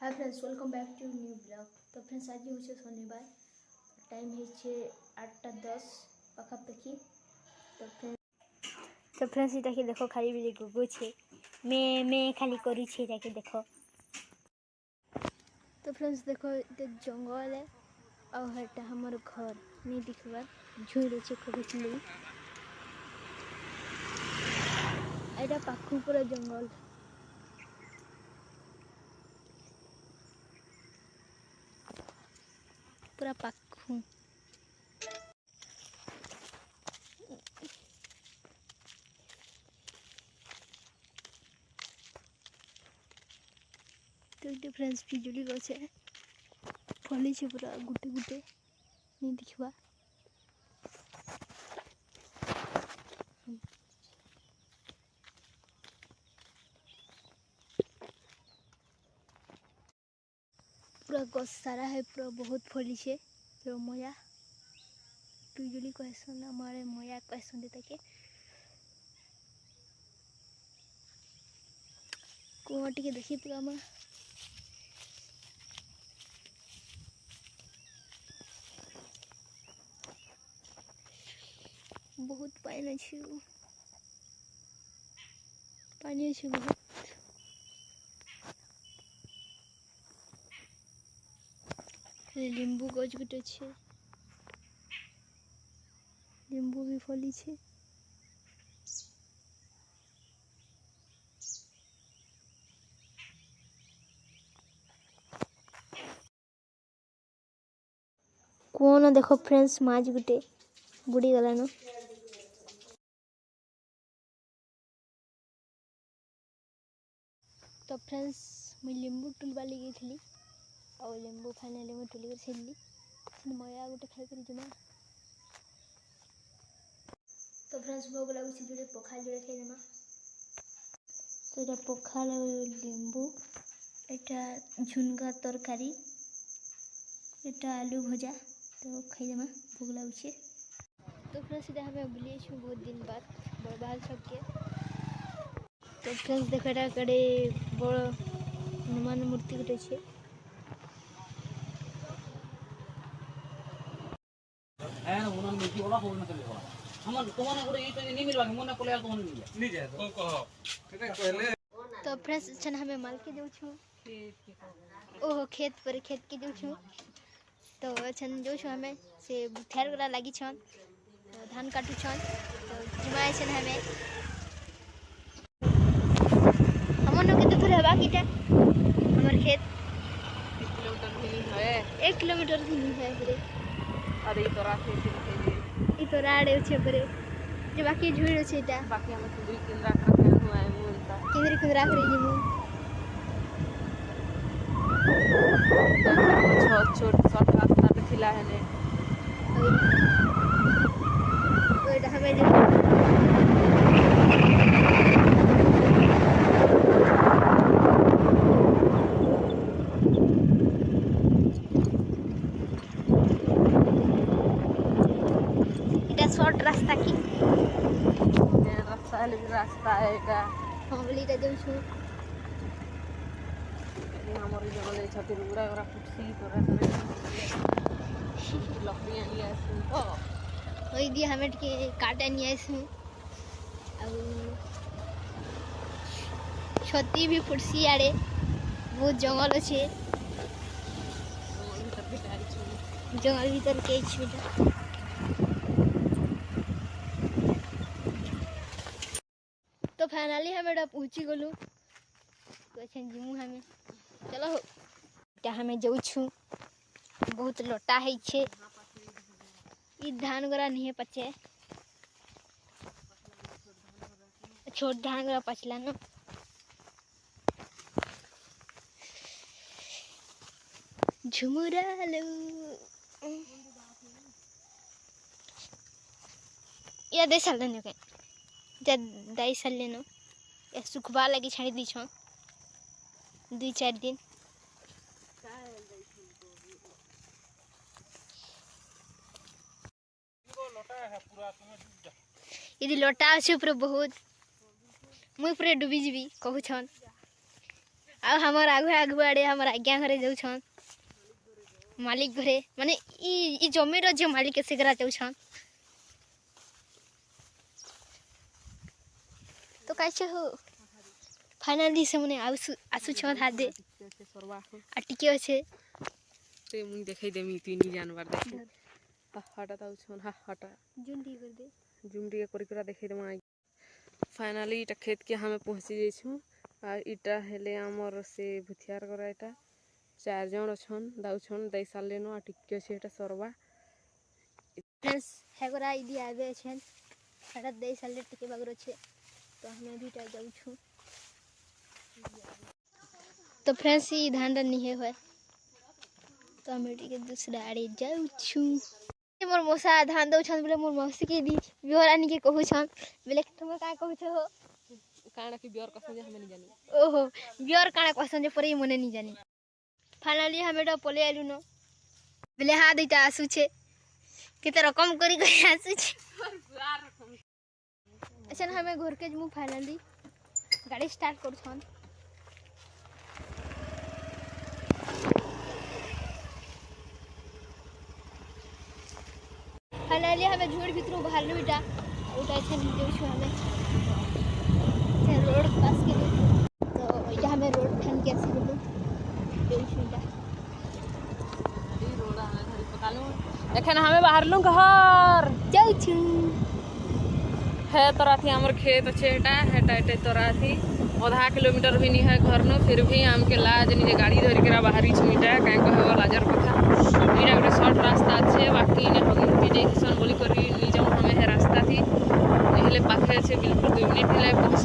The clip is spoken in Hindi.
Hi friends, welcome back to new blog. तो फ्रेंड्स आज हूँ शनिवार, टाइम है 8:10 पाखापाखि। तो फ्रेंड्स इटा के देखो खाली भी गुगु छे मैं खाली करू छे इटा के देखो। तो फ्रेंड्स देखो ये जंगल है और हेटा हमर घर नहीं दिखबार झुई छे खोजली एटा पाखु पूरा जंगल पूरा पाखु। तो ये फ्रेंड्स पिजुली गछ है फली छे पूरा गुटे गुटे नहीं दिखबा। पूरा गछ सारा है पूरा बहुत फली छे तो मया पिजुली कहसन हमारे मया कहसन देता कुआ टिके देखी पूरा में बहुत पानी अच्छी पानी अच्छी बहुत लींबू गज गुटे छे लींबू भी फली छे। कौन देखो फ्रेंड्स माछ गुटे बुड़ी गला न। तो फ्रेंड्स मुझे लींबू टुलवा लगी थी और लींबू फाइनली मुझे टुली कर छेली मया गोटे खाई कर जमा। तो फ्रेंड्स भोग लगुच जोड़े पखाल जोड़े खाई जमा। तो ये पखाल लींबू एटा झुनगा तरकारी एटा आलू भजा तो खाई जमा भोग लगुचे। तो फ्रेंड्स इधर हमें बुलिए बहुत दिन बाद बड़बाल सबके। तो फ्रेंड्स देखा कड़े बड़ हनुमान मूर्ति गोटे छे तो फ्रेंड्स छन हमें माल के देउ छु ओहो खेत के देउ छु। तो छन जो छु हमें से थेर गला लागी छन तो धान काटू छन तो जिमाए छन हमें हमन के तो थोड़ा बाकी टा हमर खेत 1 किलोमीटर भी नहीं है पूरे। अरे ई तो राडे छे पूरे जे बाकी झुइड़ छे टा बाकी हम कुंदरी केंद्र रखे हुआ है बोलता केंद्री खुद राख रही हूं छोट छोट शॉर्ट रास्ता पे खिला है ने ओए हमें जो शॉर्ट रास्ता की रास्ता है का हम बोली रे देउ छु हमर जंगल छतिर उड़ा उड़ा कुर्सी तोरा करे लकड़ियां लिया सुन तो ओई दी हमें के काटे नहीं आइसु और छती भी फुर्सी आड़े बहुत जंगल अच्छे जंगल भीतर के छुटा। तो फाइनली हमें पहुंची गलु तो जिमु हमें चलो क्या हमें जाऊ छु बहुत लोटा है छे ई धान गोरा नहीं है पचे छोट धान गोरा पचला न झुमुरालो या दे साल न के जा दाई साल लेनो या सुखबा लगी छाड़ी दी छ 2-4 दिन यदि लोटा अच्छे पूरा बहुत मुई पूरा डूबी जीवी कहू छन आ हमर आगु आगु आड़े हमर आज्ञा घरे जाऊछन मालिक घरे माने ई जमीर जो मालिक से करा जाऊछन तो कैसे हो फाइनली से मने आसु छ हादे सरवा आ टिके अच्छे ते मुई देखै देमी तीनी जानवर देखे हटा ताउ छन हटा जूम टी कर दे जूम टी करी करा देखै देमा फाइनली इटा खेत के हमें पहुंची जाइछु आ इटा हेले हमर से भुथियार करा इटा 4 जण छन दाउ छन दई साले न आ टिके छे इटा सरवा फ्रेंड्स हेगरा इदी आबे छन हटा दई साले टिके बगरो छे तो हमें भी टा जाऊ छु तो फ्रेंड्स ई धान नहीं है तो हमें टिके दूसरा आड़े जाऊ छु मोर मौसा धान दउ छन बोले मोर मौसी के दी बिहरानी के कहू छन बोले तुम का कहू छ हो काना की बियर कसम जे हमें नहीं जानी ओहो बियर काना कसम जे परे मने नहीं जानी फाइनली हमें तो पले आलु न बोले हां देता आसु छे केते रकम करी करी आसु छे अच्छा हमें घर के जमु फाइनली गाड़ी स्टार्ट कर छन फाइनली हमें झूठ भीतर बाहर बेटा उठा छन जो छु हमें से रोड पास के तो इटा हमें रोड फन के से बोलू जो छु इटा रोड हमें घरी पकालो एखन हमें बाहर लू घर जाऊ छु है तोरा थी हमर खेत छे एटा हेटा एटे तोरा थी आधा किलोमीटर भी नहीं है घर न फिर भी आम के लाज निजे गाड़ी धरि के बाहरी छुईटा काहे कहबो लाजर कथा इटा गोटे शॉर्ट रास्ता छे बाकी ने होगी स्टेशन बोली करी नी जाऊ हमें है रास्ता थी नेहले पाखे छे बिल्कुल 2 मिनट ले पहुंच